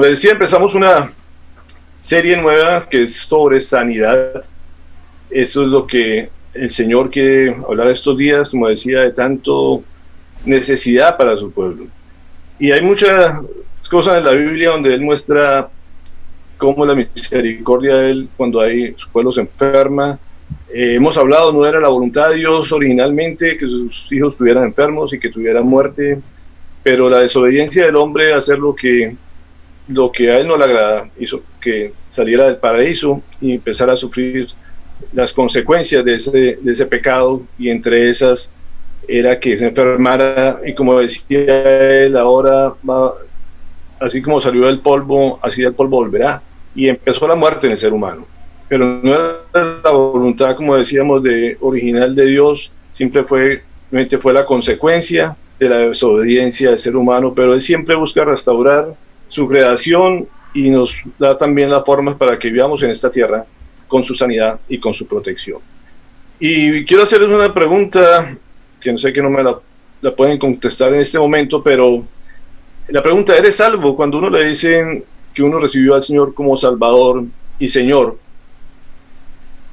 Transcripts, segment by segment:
Como les decía, empezamos una serie nueva que es sobre sanidad. Eso es lo que el Señor quiere hablar estos días, como decía, de tanto necesidad para su pueblo. Y hay muchas cosas en la Biblia donde Él muestra cómo la misericordia de Él cuando su pueblo se enferma. Hemos hablado, no era la voluntad de Dios originalmente que sus hijos estuvieran enfermos y que tuvieran muerte, pero la desobediencia del hombre a hacer lo que a Él no le agrada hizo que saliera del paraíso y empezara a sufrir las consecuencias de ese pecado, y entre esas era que se enfermara, y como decía Él, ahora va, así como salió del polvo, así del polvo volverá, y empezó la muerte en el ser humano. Pero no era la voluntad, como decíamos, original de Dios, simplemente fue la consecuencia de la desobediencia del ser humano, pero Él siempre busca restaurar su creación y nos da también las formas para que vivamos en esta tierra con su sanidad y con su protección. Y quiero hacerles una pregunta que no sé que no me la pueden contestar en este momento, pero la pregunta: ¿eres salvo? Cuando uno le dicen que uno recibió al Señor como Salvador y Señor,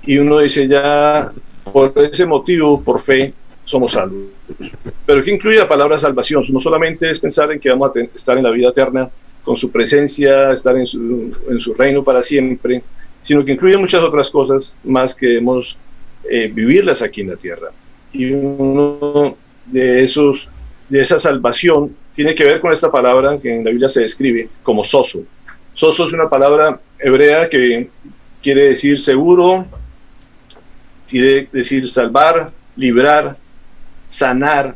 y uno dice ya por ese motivo, por fe, somos salvos. Pero ¿qué incluye la palabra salvación? No solamente es pensar en que vamos a estar en la vida eterna con su presencia, estar en su reino para siempre, sino que incluye muchas otras cosas más que debemos vivirlas aquí en la tierra. Y uno de esa salvación tiene que ver con esta palabra que en la Biblia se describe como sozo. Sozo es una palabra hebrea que quiere decir seguro, quiere decir salvar, librar, sanar.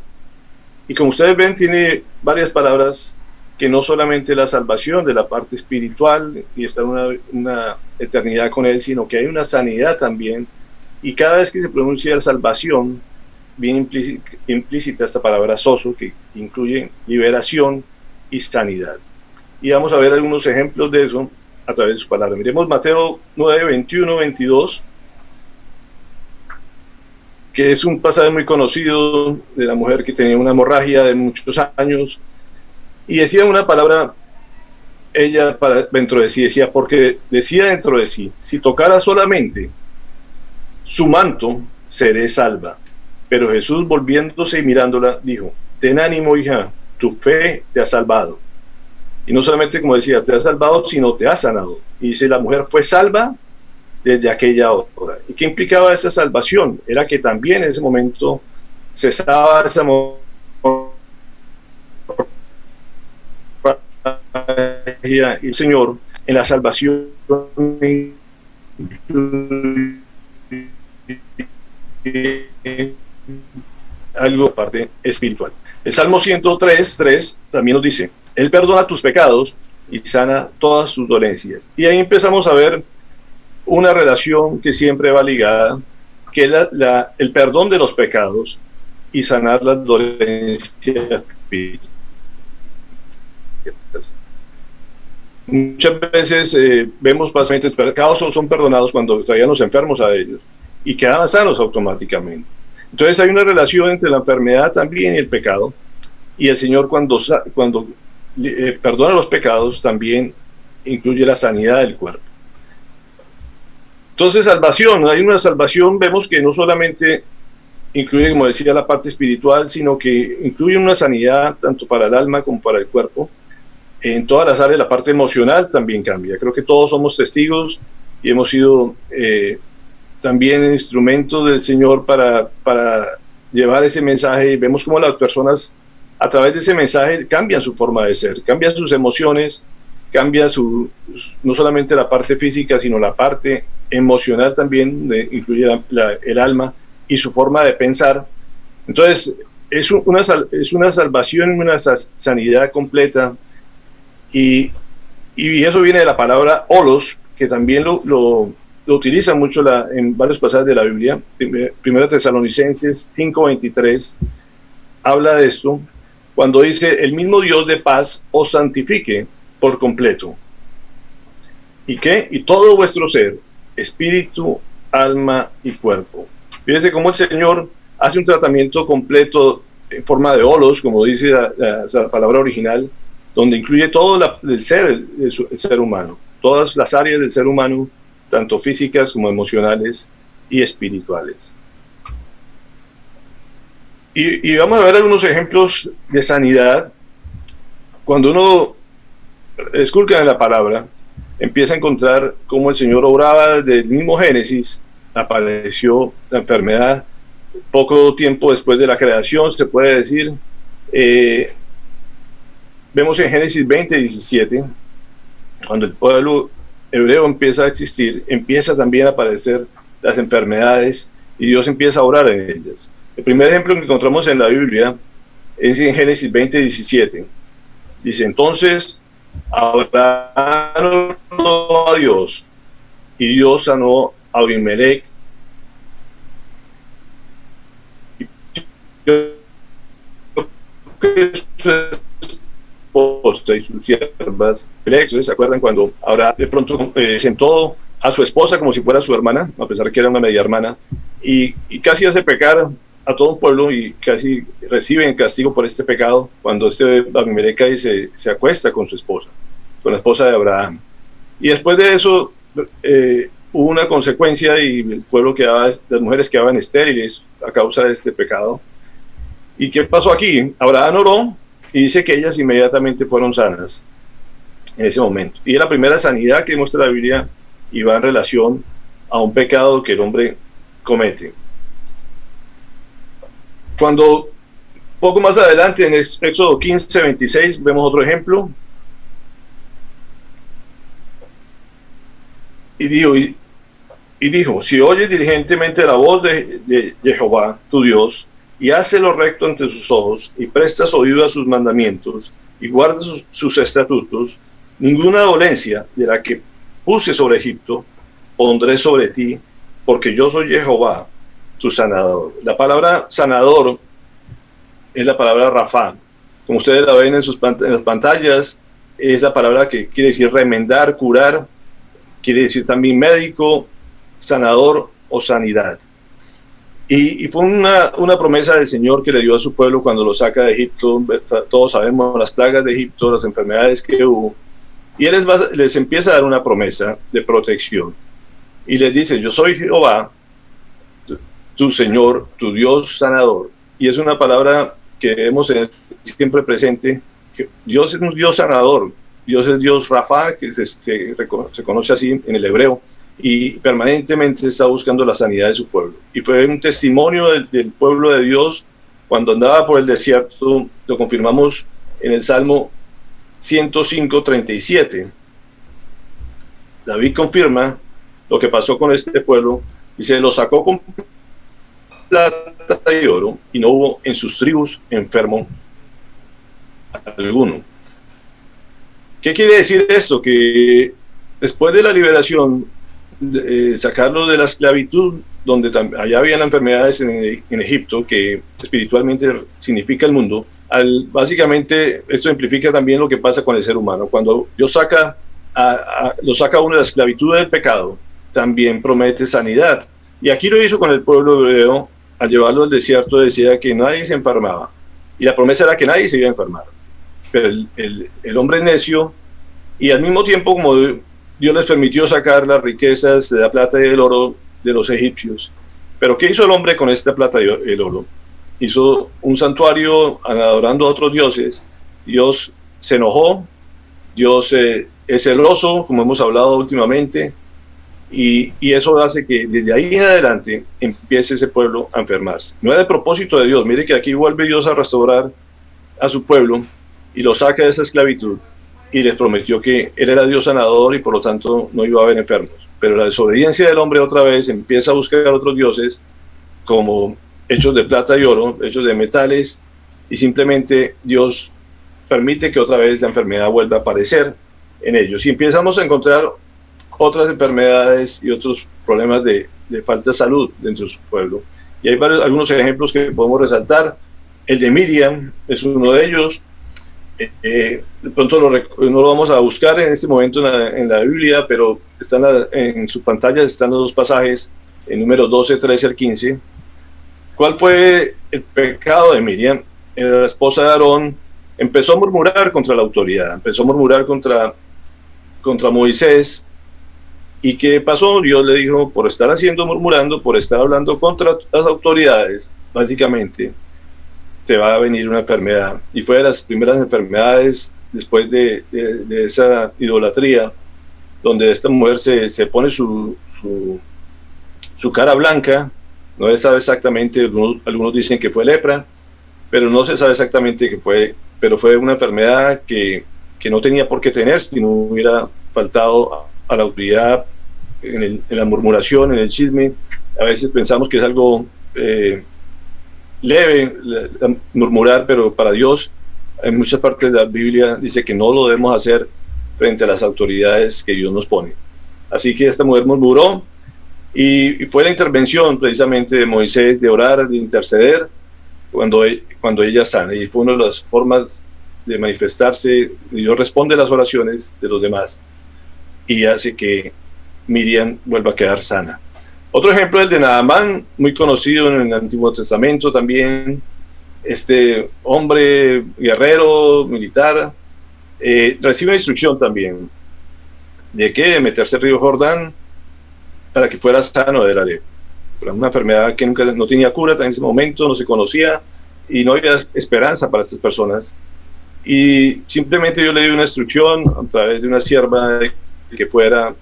Y como ustedes ven, tiene varias palabras que no solamente la salvación de la parte espiritual y estar una eternidad con Él, sino que hay una sanidad también. Y cada vez que se pronuncia salvación, viene implícita esta palabra sozo, que incluye liberación y sanidad. Y vamos a ver algunos ejemplos de eso a través de su palabra. Miremos Mateo 9, 21, 22, que es un pasaje muy conocido de la mujer que tenía una hemorragia de muchos años, y decía una palabra ella dentro de sí, porque decía dentro de sí: si tocara solamente su manto, seré salva. Pero Jesús, volviéndose y mirándola, dijo: ten ánimo, hija, tu fe te ha salvado. Y no solamente, como decía, te ha salvado, sino te ha sanado. Y dice, la mujer fue salva desde aquella hora. ¿Y qué implicaba esa salvación? Era que también en ese momento cesaba esa y el Señor en la salvación algo parte espiritual. El Salmo 103:3 también nos dice: Él perdona tus pecados y sana todas tus dolencias. Y ahí empezamos a ver una relación que siempre va ligada, que es el perdón de los pecados y sanar las dolencias físicas. Muchas veces vemos pacientes, los pecados son perdonados cuando traían los enfermos a ellos y quedaban sanos automáticamente. Entonces hay una relación entre la enfermedad también y el pecado, y el Señor cuando perdona los pecados también incluye la sanidad del cuerpo. Entonces, salvación, hay una salvación, vemos que no solamente incluye, como decía, la parte espiritual, sino que incluye una sanidad tanto para el alma como para el cuerpo. En todas las áreas, la parte emocional también cambia. Creo que todos somos testigos y hemos sido también instrumentos del Señor para llevar ese mensaje, y vemos cómo las personas a través de ese mensaje cambian su forma de ser, cambian sus emociones, cambia no solamente la parte física, sino la parte emocional también, incluye el alma y su forma de pensar. Entonces es una salvación, una sanidad completa, y eso viene de la palabra holos, que también lo utiliza mucho en varios pasajes de la Biblia. Primera Tesalonicenses 5:23 habla de esto, cuando dice: el mismo Dios de paz os santifique por completo. ¿Y qué? Y todo vuestro ser, espíritu, alma y cuerpo. Fíjense cómo el Señor hace un tratamiento completo en forma de holos, como dice la palabra original, donde incluye todo el ser humano, todas las áreas del ser humano, tanto físicas como emocionales y espirituales. Y vamos a ver algunos ejemplos de sanidad. Cuando uno esculca en la palabra, empieza a encontrar cómo el Señor obraba desde el mismo Génesis. Apareció la enfermedad poco tiempo después de la creación, se puede decir. Vemos en Génesis 20:17, cuando el pueblo hebreo empieza a existir, empieza también a aparecer las enfermedades y Dios empieza a orar en ellas. El primer ejemplo que encontramos en la Biblia es en Génesis 20:17. Dice, entonces Abraham oró a Dios y Dios sanó a Abimelech esposa y sus siervas. ¿Se acuerdan cuando Abraham de pronto sentó a su esposa como si fuera su hermana, a pesar que era una media hermana, y casi hace pecar a todo un pueblo y casi reciben castigo por este pecado cuando Abimelech se acuesta con su esposa, con la esposa de Abraham? Y después de eso hubo una consecuencia y el pueblo las mujeres quedaban estériles a causa de este pecado. ¿Y qué pasó aquí? Abraham oró y dice que ellas inmediatamente fueron sanas en ese momento. Y es la primera sanidad que muestra la Biblia y va en relación a un pecado que el hombre comete. Cuando poco más adelante en Éxodo 15:26 vemos otro ejemplo. Y dijo, si oyes diligentemente la voz de Jehová, tu Dios, y hace lo recto ante sus ojos, y prestas oído a sus mandamientos, y guardas sus estatutos, ninguna dolencia de la que puse sobre Egipto pondré sobre ti, porque yo soy Jehová, tu sanador. La palabra sanador es la palabra Rafá. Como ustedes la ven en las pantallas, es la palabra que quiere decir remendar, curar, quiere decir también médico, sanador o sanidad. Y fue una promesa del Señor que le dio a su pueblo cuando lo saca de Egipto. Todos sabemos las plagas de Egipto, las enfermedades que hubo. Y Él les empieza a dar una promesa de protección. Y les dice, yo soy Jehová, tu Señor, tu Dios sanador. Y es una palabra que debemos tener siempre presente, que Dios es un Dios sanador. Dios es Dios Rafa, que se conoce así en el hebreo, y permanentemente está buscando la sanidad de su pueblo. Y fue un testimonio del pueblo de Dios cuando andaba por el desierto. Lo confirmamos en el Salmo 105:37. David confirma lo que pasó con este pueblo, y se lo sacó con plata y oro, y no hubo en sus tribus enfermo alguno. ¿Qué quiere decir esto? Que después de la liberación, sacarlo de la esclavitud, donde allá habían enfermedades en Egipto, que espiritualmente significa el mundo, básicamente esto implica también lo que pasa con el ser humano. Cuando Dios lo saca uno de la esclavitud del pecado, también promete sanidad. Y aquí lo hizo con el pueblo hebreo. Al llevarlo al desierto decía que nadie se enfermaba, y la promesa era que nadie se iba a enfermar. Pero el hombre necio, y al mismo tiempo como Dios les permitió sacar las riquezas de la plata y el oro de los egipcios. Pero ¿qué hizo el hombre con esta plata y el oro? Hizo un santuario adorando a otros dioses. Dios se enojó, Dios es celoso, como hemos hablado últimamente, y eso hace que desde ahí en adelante empiece ese pueblo a enfermarse. No era el propósito de Dios. Mire que aquí vuelve Dios a restaurar a su pueblo y lo saca de esa esclavitud, y les prometió que Él era Dios sanador y por lo tanto no iba a haber enfermos. Pero la desobediencia del hombre otra vez empieza a buscar otros dioses como hechos de plata y oro, hechos de metales, y simplemente Dios permite que otra vez la enfermedad vuelva a aparecer en ellos. Y empezamos a encontrar otras enfermedades y otros problemas de falta de salud dentro de su pueblo. Y hay algunos ejemplos que podemos resaltar. El de Miriam es uno de ellos. De pronto no lo vamos a buscar en este momento en la Biblia, pero en su pantalla están los dos pasajes, en números 12, 13 al 15. ¿Cuál fue el pecado de Miriam? Era la esposa de Aarón, empezó a murmurar contra la autoridad, empezó a murmurar contra Moisés. ¿Y qué pasó? Dios le dijo, por estar murmurando, por estar hablando contra las autoridades, básicamente, te va a venir una enfermedad. Y fue de las primeras enfermedades después de esa idolatría, donde esta mujer se pone su cara blanca. No se sabe exactamente, algunos dicen que fue lepra, pero no se sabe exactamente qué fue, pero fue una enfermedad que no tenía por qué tener si no hubiera faltado a la autoridad en la murmuración, en el chisme. A veces pensamos que es algo leve murmurar, pero para Dios en muchas partes de la Biblia dice que no lo debemos hacer frente a las autoridades que Dios nos pone. Así que esta mujer murmuró, y fue la intervención precisamente de Moisés de orar, de interceder cuando ella sana, y fue una de las formas de manifestarse. Dios responde a las oraciones de los demás y hace que Miriam vuelva a quedar sana. Otro ejemplo es el de Naamán, muy conocido en el Antiguo Testamento también. Este hombre guerrero, militar, recibe una instrucción también de que de meterse al río Jordán para que fuera sano de la lepra. Una enfermedad que no tenía cura en ese momento, no se conocía y no había esperanza para estas personas. Y simplemente yo le di una instrucción a través de una sierva de que fuera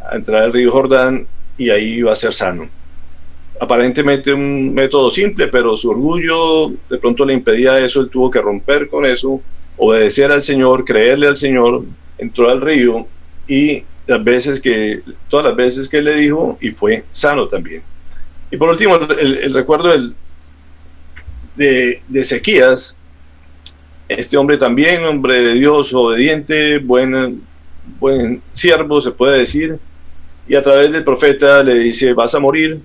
a entrar al río Jordán y ahí iba a ser sano. Aparentemente un método simple, pero su orgullo de pronto le impedía eso. Él tuvo que romper con eso, obedecer al Señor, creerle al Señor, entró al río y todas las veces que le dijo, y fue sano también. Y por último, el recuerdo de Ezequías, este hombre también, hombre de Dios, obediente, buen siervo, se puede decir, y a través del profeta le dice, vas a morir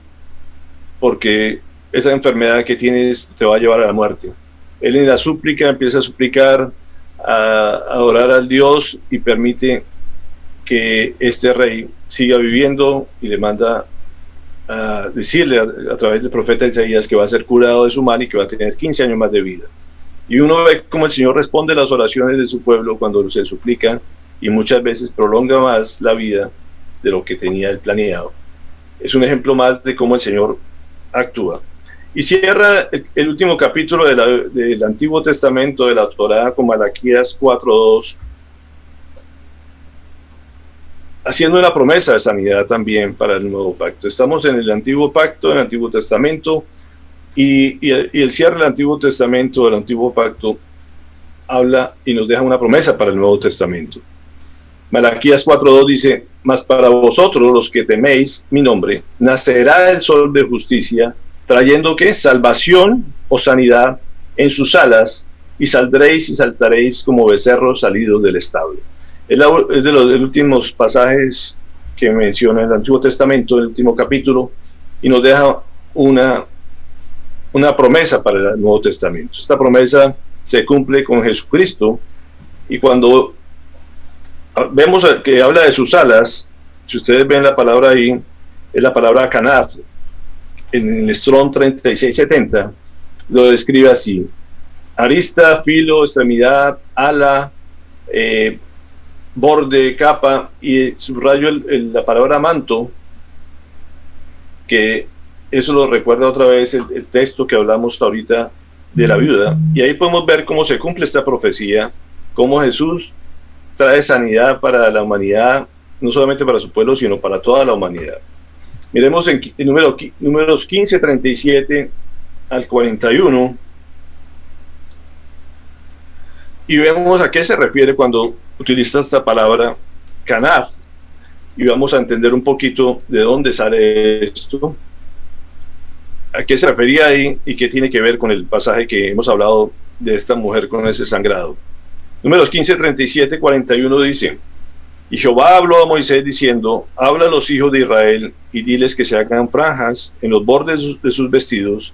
porque esa enfermedad que tienes te va a llevar a la muerte. Él en la súplica empieza a suplicar, a orar al Dios, y permite que este rey siga viviendo, y le manda a decirle a través del profeta Isaías que va a ser curado de su mal y que va a tener 15 años más de vida. Y uno ve cómo el Señor responde a las oraciones de su pueblo cuando se suplica, y muchas veces prolonga más la vida de lo que tenía él planeado. Es un ejemplo más de cómo el Señor actúa. Y cierra el último capítulo del Antiguo Testamento de la Torá con Malaquías 4:2, haciendo una promesa de sanidad también para el nuevo pacto. Estamos en el Antiguo Pacto, en el Antiguo Testamento, y el cierre del Antiguo Testamento, del Antiguo Pacto, habla y nos deja una promesa para el Nuevo Testamento. Malaquías 4:2 dice, mas para vosotros los que teméis mi nombre, nacerá el sol de justicia, trayendo ¿qué? Salvación o sanidad en sus alas, y saldréis y saltaréis como becerros salidos del establo. Es de los últimos pasajes que menciona el Antiguo Testamento, el último capítulo, y nos deja una promesa para el Nuevo Testamento. Esta promesa se cumple con Jesucristo, y cuando vemos que habla de sus alas, si ustedes ven la palabra ahí, es la palabra canaf. En el Strong 3670 lo describe así: arista, filo, extremidad, ala, borde, capa, y subrayo la palabra manto, que eso lo recuerda otra vez el texto que hablamos ahorita de la viuda, y ahí podemos ver cómo se cumple esta profecía, cómo Jesús trae sanidad para la humanidad, no solamente para su pueblo, sino para toda la humanidad. Miremos en números 15, 37 al 41, y vemos a qué se refiere cuando utiliza esta palabra canaf, y vamos a entender un poquito de dónde sale esto, a qué se refería ahí y qué tiene que ver con el pasaje que hemos hablado de esta mujer con ese sangrado. Números 15, 37, 41 dice: y Jehová habló a Moisés diciendo, habla a los hijos de Israel y diles que se hagan franjas en los bordes de sus vestidos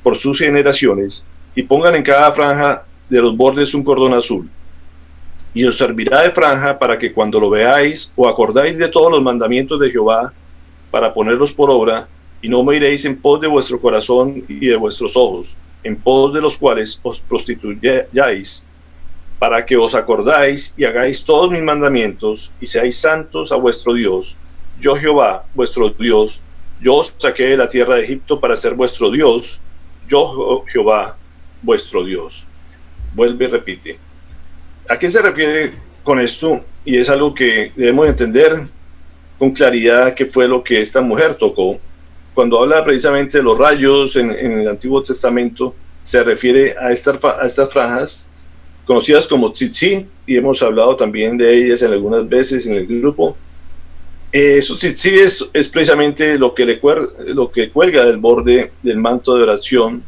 por sus generaciones, y pongan en cada franja de los bordes un cordón azul, y os servirá de franja para que cuando lo veáis o acordáis de todos los mandamientos de Jehová para ponerlos por obra, y no me iréis en pos de vuestro corazón y de vuestros ojos, en pos de los cuales os prostituyáis, para que os acordáis y hagáis todos mis mandamientos y seáis santos a vuestro Dios. Yo Jehová, vuestro Dios, yo os saqué de la tierra de Egipto para ser vuestro Dios. Yo Jehová, vuestro Dios. Vuelve y repite. ¿A qué se refiere con esto? Y es algo que debemos entender con claridad qué fue lo que esta mujer tocó. Cuando habla precisamente de los rayos en el Antiguo Testamento, se refiere a estas franjas conocidas como tzitzit, y hemos hablado también de ellas en algunas veces en el grupo. Esos tzitzit es precisamente lo que cuelga del borde del manto de oración.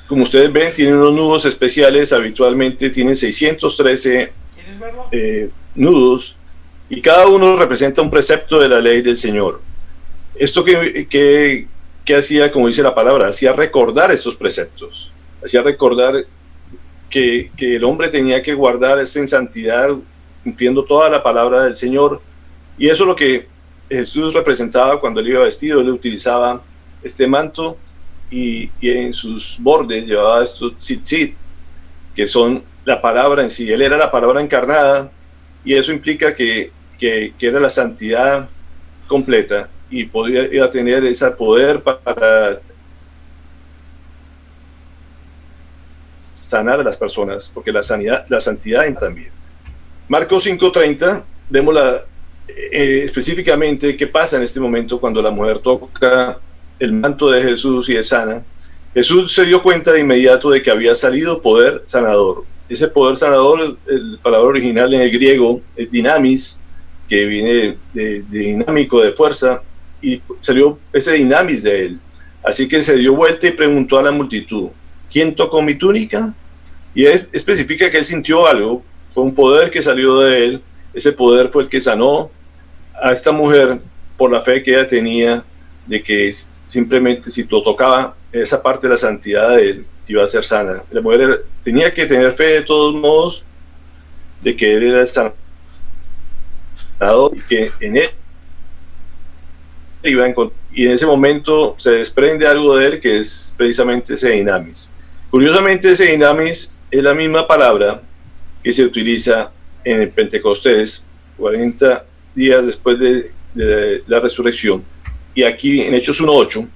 Como ustedes ven, tienen unos nudos especiales, habitualmente tienen 613 nudos, y cada uno representa un precepto de la ley del Señor. Esto que hacía, como dice la palabra, hacía recordar estos preceptos, hacía recordar que el hombre tenía que guardar esto en santidad, cumpliendo toda la palabra del Señor. Y eso es lo que Jesús representaba cuando él iba vestido. Él utilizaba este manto y en sus bordes llevaba estos tzitzit, que son la palabra en sí. Él era la palabra encarnada, y eso implica que era la santidad completa, y iba a tener ese poder para sanar a las personas, porque la santidad también. Marcos 5:30, vemos específicamente qué pasa en este momento cuando la mujer toca el manto de Jesús y es sana. Jesús se dio cuenta de inmediato de que había salido poder sanador. Ese poder sanador, la palabra original en el griego es dinamis, que viene de dinámico, de fuerza, y salió ese dinamis de él. Así que se dio vuelta y preguntó a la multitud: ¿quién tocó mi túnica? Y él especifica que él sintió algo, fue un poder que salió de él. Ese poder fue el que sanó a esta mujer por la fe que ella tenía de que simplemente si lo tocaba, esa parte de la santidad de él iba a ser sana. La mujer tenía que tener fe de todos modos de que él era el sanador y que en él iba a encontrar. Y en ese momento se desprende algo de él, que es precisamente ese dinamis. Curiosamente, ese dinamis es la misma palabra que se utiliza en el Pentecostés, 40 días después de la resurrección. Y aquí en Hechos 1:8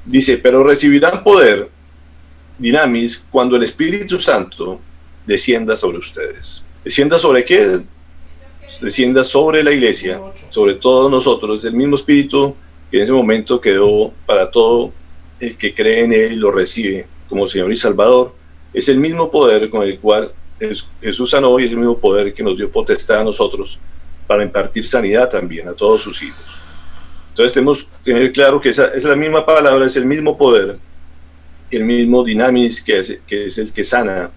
dice: pero recibirán poder, dinamis, cuando el Espíritu Santo descienda sobre ustedes. ¿Descienda sobre qué? Descienda sobre la iglesia, sobre todos nosotros. El mismo Espíritu que en ese momento quedó para todo el que cree en él y lo recibe como Señor y Salvador. Es el mismo poder con el cual Jesús sanó, y es el mismo poder que nos dio potestad a nosotros para impartir sanidad también a todos sus hijos. Entonces tenemos que tener claro que esa es la misma palabra, es el mismo poder, el mismo dinamis que es el que sana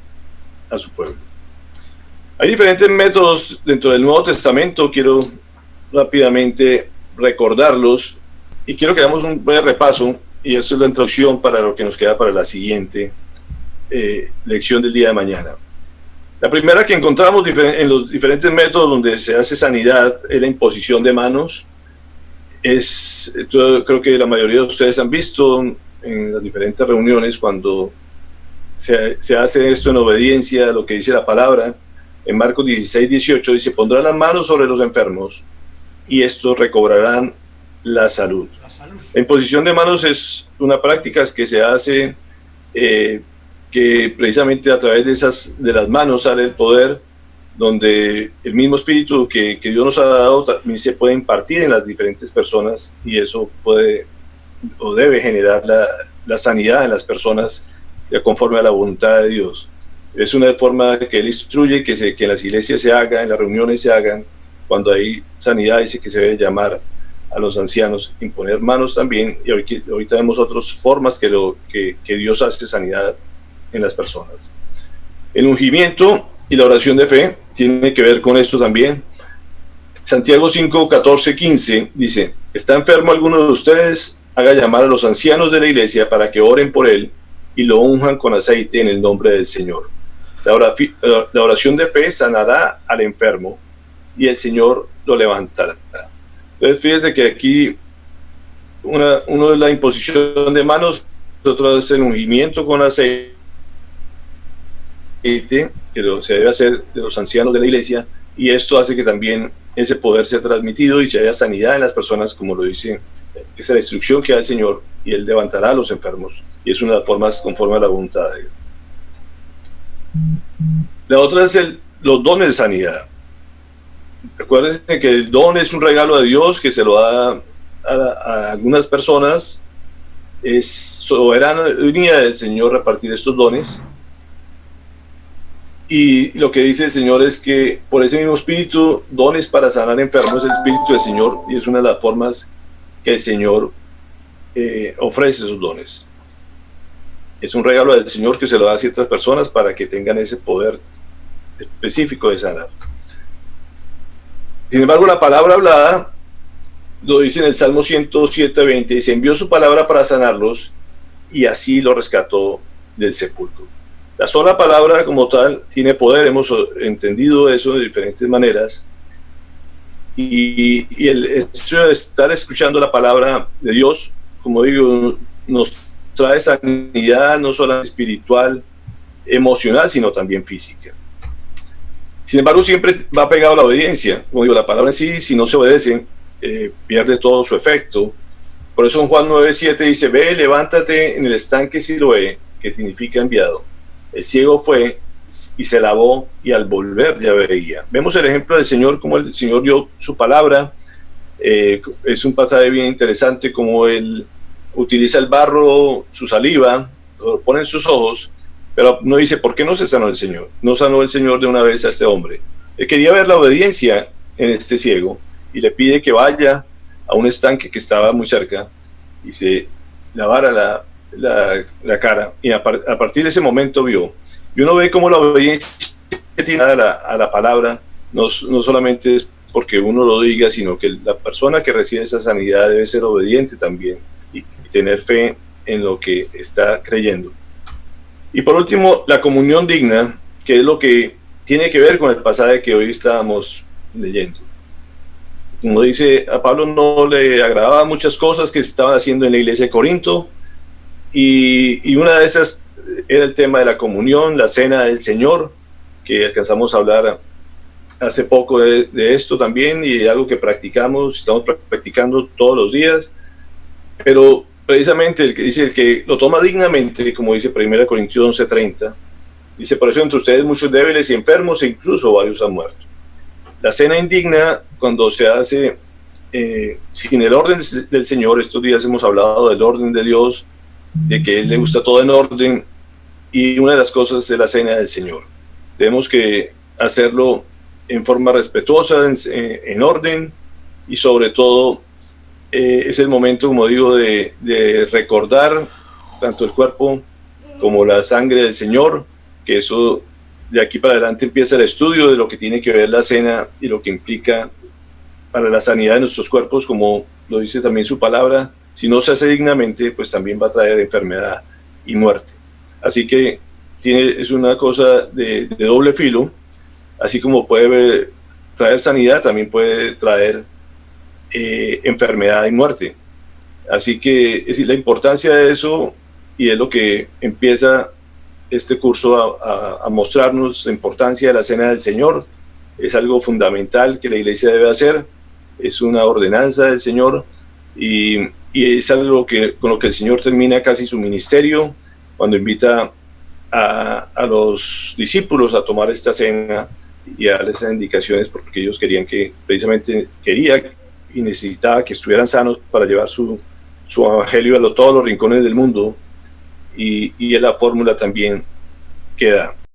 a su pueblo. Hay diferentes métodos dentro del Nuevo Testamento. Quiero rápidamente recordarlos y quiero que hagamos un buen repaso, y eso es la introducción para lo que nos queda para la siguiente lección del día de mañana. La primera que encontramos en los diferentes métodos donde se hace sanidad es la imposición de manos. Yo creo que la mayoría de ustedes han visto en las diferentes reuniones cuando se hace esto en obediencia a lo que dice la palabra. En Marcos 16:18 dice: pondrán las manos sobre los enfermos y estos recobrarán la salud. La imposición de manos es una práctica que se hace que precisamente a través de las manos sale el poder, donde el mismo espíritu que Dios nos ha dado también se puede impartir en las diferentes personas, y eso puede o debe generar la sanidad en las personas conforme a la voluntad de Dios. Es una forma que él instruye que en las iglesias se haga, en las reuniones se hagan. Cuando hay sanidad dice que se debe llamar a los ancianos, imponer manos también, y ahorita vemos otras formas que Dios hace sanidad en las personas. El ungimiento y la oración de fe tiene que ver con esto también. Santiago 5:14-15 dice: ¿está enfermo alguno de ustedes? Haga llamar a los ancianos de la iglesia para que oren por él y lo unjan con aceite en el nombre del Señor. La oración de fe sanará al enfermo y el Señor lo levantará. Entonces fíjense que aquí uno es la imposición de manos, otro es el ungimiento con aceite, aceite, que se debe hacer de los ancianos de la iglesia, y esto hace que también ese poder sea transmitido y que haya sanidad en las personas, como lo dice, esa es la instrucción que da el Señor, y Él levantará a los enfermos, y es una de las formas conforme a la voluntad de Dios. La otra es los dones de sanidad. Recuerden que el don es un regalo de Dios que se lo da a algunas personas. Es soberanía del Señor repartir estos dones. Y lo que dice el Señor es que por ese mismo espíritu, dones para sanar enfermos, el espíritu del Señor, y es una de las formas que el Señor ofrece esos dones. Es un regalo del Señor que se lo da a ciertas personas para que tengan ese poder específico de sanar. Sin embargo, la palabra hablada, lo dice en el Salmo 107:20, dice: envió su palabra para sanarlos y así lo rescató del sepulcro. La sola palabra como tal tiene poder, hemos entendido eso de diferentes maneras, y el hecho de estar escuchando la palabra de Dios, como digo, nos trae sanidad no solo espiritual, emocional, sino también física. Sin embargo, siempre va pegado a la obediencia. Como digo, la palabra en sí, si no se obedece, pierde todo su efecto. Por eso en Juan 9:7 dice: ve, levántate en el estanque Siloé, que significa enviado. El ciego fue y se lavó, y al volver ya veía. Vemos el ejemplo del Señor, como el Señor dio su palabra. Es un pasaje bien interesante, como Él utiliza el barro, su saliva, lo pone en sus ojos, pero no dice: ¿por qué no se sanó el Señor? No sanó el Señor de una vez a este hombre. Él quería ver la obediencia en este ciego, y le pide que vaya a un estanque que estaba muy cerca y se lavara la cara, y a partir de ese momento vio. Y uno ve cómo la obediencia que tiene a la palabra no solamente es porque uno lo diga, sino que la persona que recibe esa sanidad debe ser obediente también y tener fe en lo que está creyendo. Y por último, la comunión digna, que es lo que tiene que ver con el pasaje que hoy estábamos leyendo. Como dice, a Pablo no le agradaban muchas cosas que se estaban haciendo en la iglesia de Corinto, y una de esas era el tema de la comunión, la cena del Señor, que alcanzamos a hablar hace poco de esto también, y de algo que estamos practicando todos los días. Pero precisamente el que lo toma dignamente, como dice 1 Corintios 11:30, dice: por eso entre ustedes muchos débiles y enfermos, e incluso varios han muerto. La cena indigna, cuando se hace sin el orden del Señor, estos días hemos hablado del orden de Dios, de que a Él le gusta todo en orden, y una de las cosas es la cena del Señor. Tenemos que hacerlo en forma respetuosa, en orden, y sobre todo es el momento, como digo, de recordar tanto el cuerpo como la sangre del Señor, que eso de aquí para adelante empieza el estudio de lo que tiene que ver la cena y lo que implica para la sanidad de nuestros cuerpos, como lo dice también su palabra. Si no se hace dignamente, pues también va a traer enfermedad y muerte. Así que es una cosa de doble filo. Así como puede traer sanidad, también puede traer enfermedad y muerte. Así que es la importancia de eso, y es lo que empieza este curso a mostrarnos, la importancia de la cena del Señor. Es algo fundamental que la iglesia debe hacer, es una ordenanza del Señor, y es algo con lo que el Señor termina casi su ministerio, cuando invita a los discípulos a tomar esta cena y a darles esas indicaciones, porque ellos precisamente quería y necesitaba que estuvieran sanos para llevar su evangelio a todos los rincones del mundo, y la fórmula también queda.